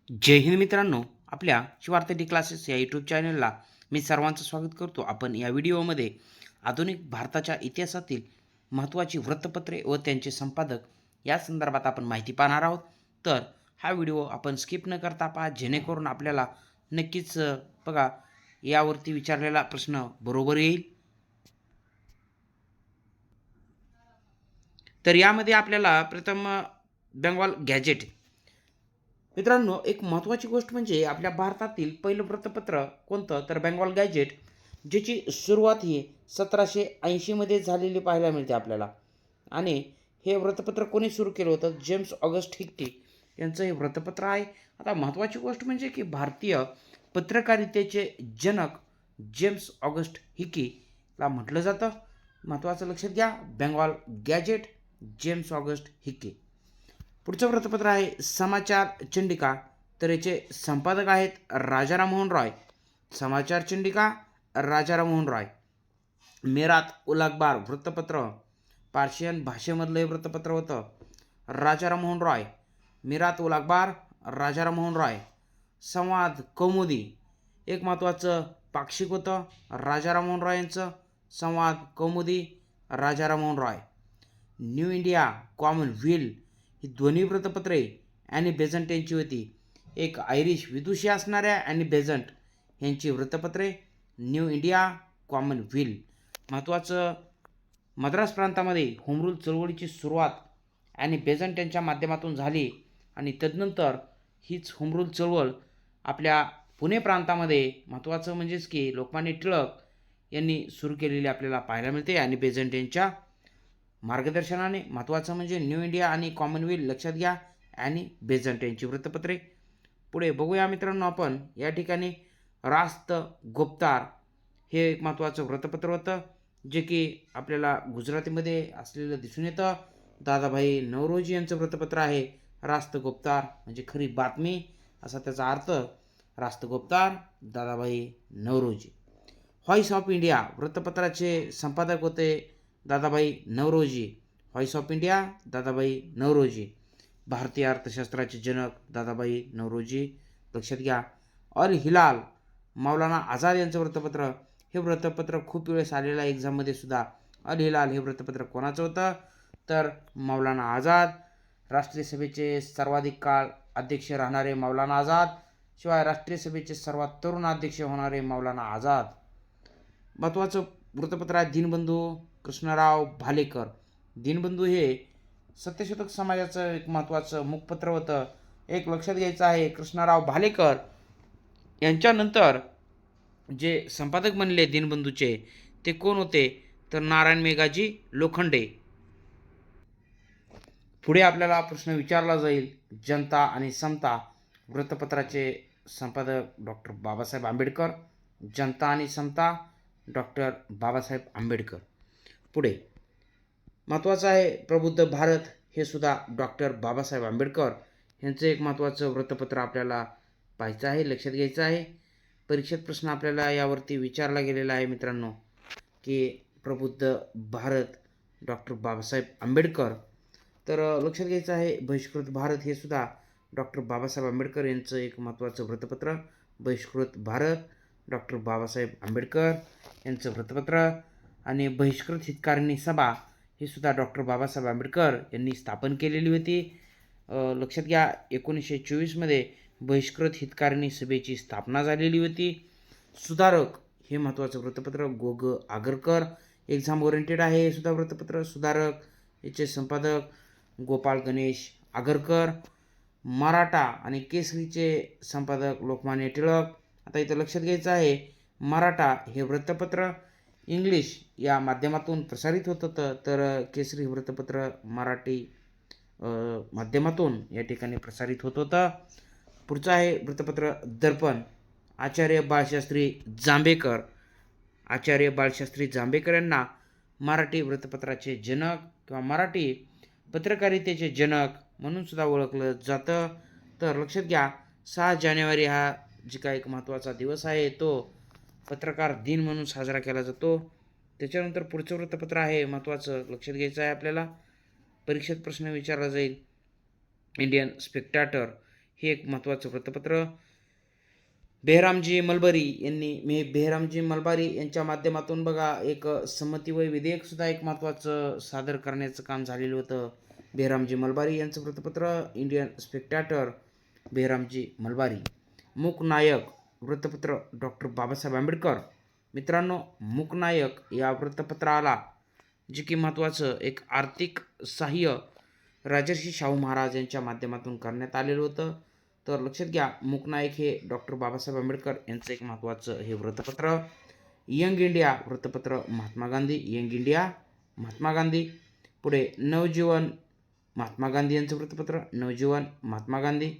जय हिंद मित्रांनो, आपल्या Shivarth D classes या यूट्यूब चॅनलला मी सर्वांचं स्वागत करतो. आपण या व्हिडिओमध्ये आधुनिक भारताच्या इतिहासातील महत्त्वाची वृत्तपत्रे व त्यांचे संपादक या संदर्भात आपण माहिती पाहणार आहोत. तर हा व्हिडिओ आपण स्किप न करता पहा, जेणेकरून आपल्याला नक्कीच बघा यावरती विचारलेला प्रश्न बरोबर येईल. तर यामध्ये आपल्याला प्रथम बेंगॉल गॅजेट. मित्रांनो, एक महत्त्वाची गोष्ट म्हणजे आपल्या भारतातील पहिलं वृत्तपत्र कोणतं, तर बेंगॉल गॅजेट, ज्याची सुरुवात ही 1780मध्ये झालेली पाहायला मिळते आपल्याला. आणि हे वृत्तपत्र कोणी सुरू केलं होतं, जेम्स ऑगस्ट हिक्टी यांचं हे वृत्तपत्र आहे. आता महत्त्वाची गोष्ट म्हणजे की भारतीय पत्रकारितेचे जनक जेम्स ऑगस्ट हिकीला म्हटलं जातं. महत्त्वाचं लक्षात घ्या, Bengal Gazette, James August Hicky. पुढचं वृत्तपत्र आहे समाचार चंडिका. तर याचे संपादक आहेत राजा राममोहन रॉय. समाचार चंडिका, राजा राममोहन रॉय. मेरात उल अखबार वृत्तपत्र, पार्शियन भाषेमधलं हे वृत्तपत्र होतं. राजा राममोहन रॉय. मेरात उल अखबार, राजा राममोहन रॉय. संवाद कौमुदी, एक महत्त्वाचं पाक्षिक होतं राजा राममोहन रॉय यांचं. Samvad Kaumudi, Raja Rammohan Roy. New India, commonwealth ही दोन्ही वृत्तपत्रे ॲनी बेझंट यांची होती. एक आयरिश विदुषी असणाऱ्या ॲनी बेझंट यांची वृत्तपत्रे, न्यू इंडिया, कॉमनवेल्थ. महत्त्वाचं, मद्रास प्रांतामध्ये होम रूल चळवळीची सुरुवात ॲनी बेझंट यांच्या माध्यमातून झाली आणि तदनंतर हीच होम रूल चळवळ आपल्या पुणे प्रांतामध्ये महत्त्वाचं म्हणजेच की लोकमान्य टिळक यांनी सुरू केलेली आपल्याला पाहायला मिळते ॲनी बेझंट यांच्या मार्गदर्शनाने. महत्त्वाचं म्हणजे न्यू इंडिया आणि कॉमनवेल्थ लक्षात घ्या, ॲनी बेझंट यांची वृत्तपत्रे. पुढे बघूया मित्रांनो, आपण या ठिकाणी रास्त गुप्तार हे एक महत्त्वाचं वृत्तपत्र होतं, जे की आपल्याला गुजरातीमध्ये असलेलं दिसून येतं. दादाभाई नौरोजी यांचं वृत्तपत्र आहे रास्त गुप्तार, म्हणजे खरी बातमी असा त्याचा अर्थ. Rast Goftar, Dadabhai Naoroji. Voice of India वृत्तपत्राचे संपादक होते Dadabhai Naoroji. Voice of India, Dadabhai Naoroji. भारतीय अर्थशास्त्राचे जनक दादाभाई नौरोजी लक्षात घ्या. अल हिलाल, मौलाना आझाद यांचं वृत्तपत्र. हे वृत्तपत्र खूप वेळेस आलेलं आहे एक्झाममध्ये सुद्धा. अल हिलाल हे वृत्तपत्र कोणाचं होतं, तर मौलाना आझाद. राष्ट्रीय सभेचे सर्वाधिक काळ अध्यक्ष राहणारे मौलाना आझाद, शिवाय राष्ट्रीय सभेचे सर्वात तरुण अध्यक्ष होणारे मौलाना आझाद. महत्त्वाचं वृत्तपत्र आहे दीनबंधू कृष्णराव भालेकर. दीनबंधू हे सत्यशोधक समाजाचं एक महत्त्वाचं मुखपत्र होतं. एक लक्षात घ्यायचं आहे, कृष्णराव भालेकर यांच्यानंतर जे संपादक बनले दीनबंधूचे ते कोण होते, तर नारायण मेघाजी लोखंडे. पुढे आपल्याला प्रश्न विचारला जाईल, जनता आणि समता वृत्तपत्राचे संपादक डॉक्टर बाबासाहेब आंबेडकर. जनता आणि समता, डॉक्टर बाबासाहेब आंबेडकर. पुढे महत्त्वाचं आहे प्रबुद्ध भारत, हे सुद्धा डॉक्टर बाबासाहेब आंबेडकर यांचं एक महत्त्वाचं वृत्तपत्र आपल्याला पाहायचं आहे, लक्षात घ्यायचं आहे. परीक्षेत प्रश्न आपल्याला यावरती विचारला गेलेला आहे मित्रांनो, की प्रबुद्ध भारत, डॉक्टर बाबासाहेब आंबेडकर. तर लक्षात घ्यायचं आहे बहिष्कृत भारत हे सुद्धा डॉक्टर बाबासाहेब आंबेडकर यांचं एक महत्त्वाचं वृत्तपत्र. बहिष्कृत भारत, डॉक्टर बाबासाहेब आंबेडकर यांचं वृत्तपत्र. आणि बहिष्कृत हितकारिणी सभा ही सुद्धा डॉक्टर बाबासाहेब आंबेडकर यांनी स्थापन केलेली होती. लक्षात घ्या, 1924मध्ये बहिष्कृत हितकारिणी सभेची स्थापना झालेली होती. सुधारक हे महत्त्वाचं वृत्तपत्र गो आगरकर, एक्झाम ओरिएंटेड आहे हे सुद्धा वृत्तपत्र. सुधारक याचे संपादक गोपाळ गणेश आगरकर. मराठा आणि केसरीचे संपादक लोकमान्य टिळक. आता इथं लक्षात घ्यायचं आहे, मराठा हे वृत्तपत्र इंग्लिश या माध्यमातून प्रसारित होत होतं, तर केसरी वृत्तपत्र मराठी माध्यमातून या ठिकाणी प्रसारित होत होतं. पुढचं आहे वृत्तपत्र दर्पण. आचार्य बाळशास्त्री जांभेकर. आचार्य बाळशास्त्री जांभेकर यांना मराठी वृत्तपत्राचे जनक किंवा मराठी पत्रकारितेचे जनक म्हणून सुद्धा ओळखलं जातं. तर लक्षात घ्या, 6 जानेवारी हा जी काय एक महत्त्वाचा दिवस आहे तो पत्रकार दिन म्हणून साजरा केला जातो. त्याच्यानंतर पुढचं वृत्तपत्र आहे महत्त्वाचं, लक्षात घ्यायचं आहे आपल्याला, परीक्षेत प्रश्न विचारला जाईल, इंडियन स्पेक्टॅटर. हे एक महत्त्वाचं वृत्तपत्र. बेहरामजी मलबारी यांनी बेहरामजी मलबारी यांच्या माध्यमातून बघा एक संमतीवय विधेयकसुद्धा एक महत्त्वाचं सादर करण्याचं काम झालेलं होतं. बेहरामजी मलबारी यांचं वृत्तपत्र इंडियन स्पेक्टॅटर. बेहरामजी मलबारी. मूकनायक वृत्तपत्र डॉक्टर बाबासाहेब आंबेडकर. मित्रांनो, मूकनायक या वृत्तपत्राला जे की महत्त्वाचं एक आर्थिक सहाय्य राजर्षी शाहू महाराज यांच्या माध्यमातून करण्यात आलेलं होतं. तर लक्षात घ्या, मूकनायक हे डॉक्टर बाबासाहेब आंबेडकर यांचं एक महत्त्वाचं हे वृत्तपत्र. यंग इंडिया वृत्तपत्र महात्मा गांधी. Young India Mahatma Gandhi. पुढे नवजीवन महात्मा गांधी यांचं वृत्तपत्र. नवजीवन महात्मा गांधी.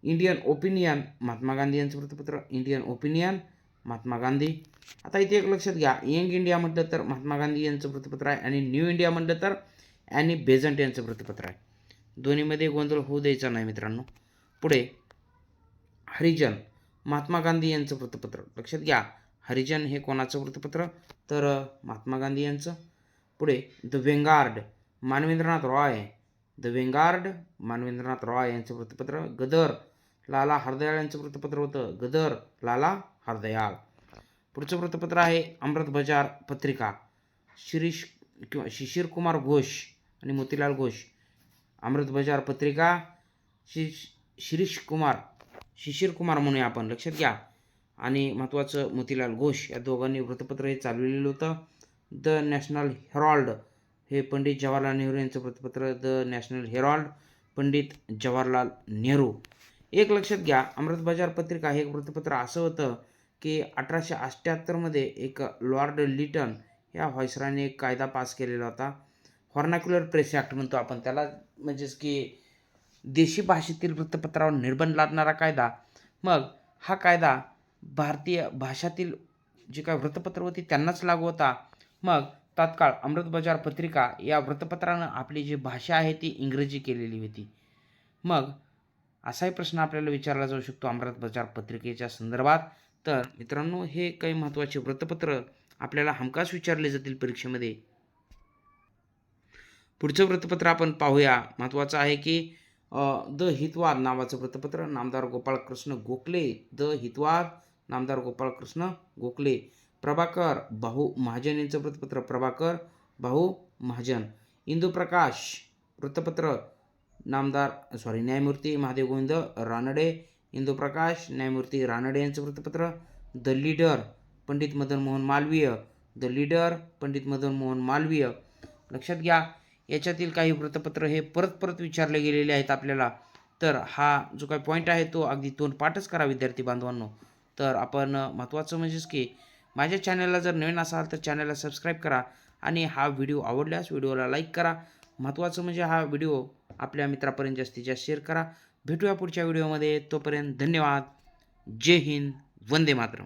इंडियन ओपिनियन महात्मा गांधी यांचं वृत्तपत्र. Indian opinion Mahatma Gandhi. आता इथे एक लक्षात घ्या, यंग इंडिया म्हटलं तर महात्मा गांधी यांचं वृत्तपत्र आहे आणि न्यू इंडिया म्हटलं तर ॲनी बेझंट यांचं वृत्तपत्र आहे. दोन्हीमध्ये गोंधळ होऊ द्यायचा नाही मित्रांनो. पुढे हरिजन महात्मा गांधी यांचं वृत्तपत्र. लक्षात घ्या, हरिजन हे कोणाचं वृत्तपत्र तर महात्मा गांधी यांचं. पुढे द वेंगार्ड मानवेंद्रनाथ रॉय. द वेंगार्ड मानवेंद्रनाथ रॉय यांचं वृत्तपत्र. गदर लाला हरदयाळ यांचं वृत्तपत्र होतं. गदर लाला हरदयाळ. पुढचं वृत्तपत्र आहे अमृत बाजार पत्रिका. शिशिर कुमार घोष आणि मोतीलाल घोष. अमृत बाजार पत्रिका शिशिर कुमार म्हणूया आपण, लक्षात घ्या. आणि महत्त्वाचं मोतीलाल घोष या दोघांनी वृत्तपत्र हे चालवलेलं होतं. द नॅशनल हेरॉल्ड हे पंडित जवाहरलाल नेहरू यांचं वृत्तपत्र. The national Harold Pandit Jawaharlal Nehru. एक लक्षात घ्या, अमृत बाजार पत्रिका हे एक वृत्तपत्र असं होतं की 1878मध्ये एक लॉर्ड लिटन या व्हाईसरॉयने एक कायदा पास केलेला होता. व्हर्नाक्युलर प्रेस ॲक्ट म्हणतो आपण त्याला, म्हणजेच की देशी भाषेतील वृत्तपत्रावर निर्बंध लादणारा कायदा. मग हा कायदा भारतीय भाषातील जी काय वृत्तपत्र होती त्यांनाच लागू होता. मग तात्काळ अमृत बाजार पत्रिका या वृत्तपत्रानं आपली जी भाषा आहे ती इंग्रजी केलेली होती. मग असाही प्रश्न आपल्याला विचारला जाऊ शकतो अमृत बाजार पत्रिकेच्या संदर्भात. तर मित्रांनो, हे काही महत्त्वाचे वृत्तपत्र आपल्याला हमखास विचारले जातील परीक्षेमध्ये. पुढचं वृत्तपत्र आपण पाहूया. महत्त्वाचं आहे की द हितवाद नावाचं वृत्तपत्र. नामदार गोपाळकृष्ण गोखले. द हितवाद नामदार गोपाळकृष्ण गोखले. प्रभाकर भाऊ महाजन यांचं वृत्तपत्र. प्रभाकर भाऊ महाजन. इंदुप्रकाश वृत्तपत्र. न्यायमूर्ती महादेव गोविंद रानडे. इंदुप्रकाश न्यायमूर्ती रानडे यांचं वृत्तपत्र. The leader Pandit Madan Mohan Malviya. The leader Pandit Madan Mohan Malviya. लक्षात घ्या, याच्यातील काही वृत्तपत्र हे परत विचारले गेलेले आहेत आपल्याला. तर हा जो काही पॉईंट आहे तो अगदी तोंडपाठच करा विद्यार्थी बांधवांनो. तर आपण महत्त्वाचं म्हणजेच की माझ्या चॅनलला जर नवीन असाल तर चॅनलला सबस्क्राईब करा आणि हा व्हिडिओ आवडल्यास व्हिडिओला लाईक करा. महत्त्वाचं म्हणजे हा व्हिडिओ आपल्या मित्रापर्यंत जास्तीत जास्त शेअर करा. भेटूया पुढच्या व्हिडिओमध्ये. तोपर्यंत धन्यवाद. जय हिंद. वंदे मातरम.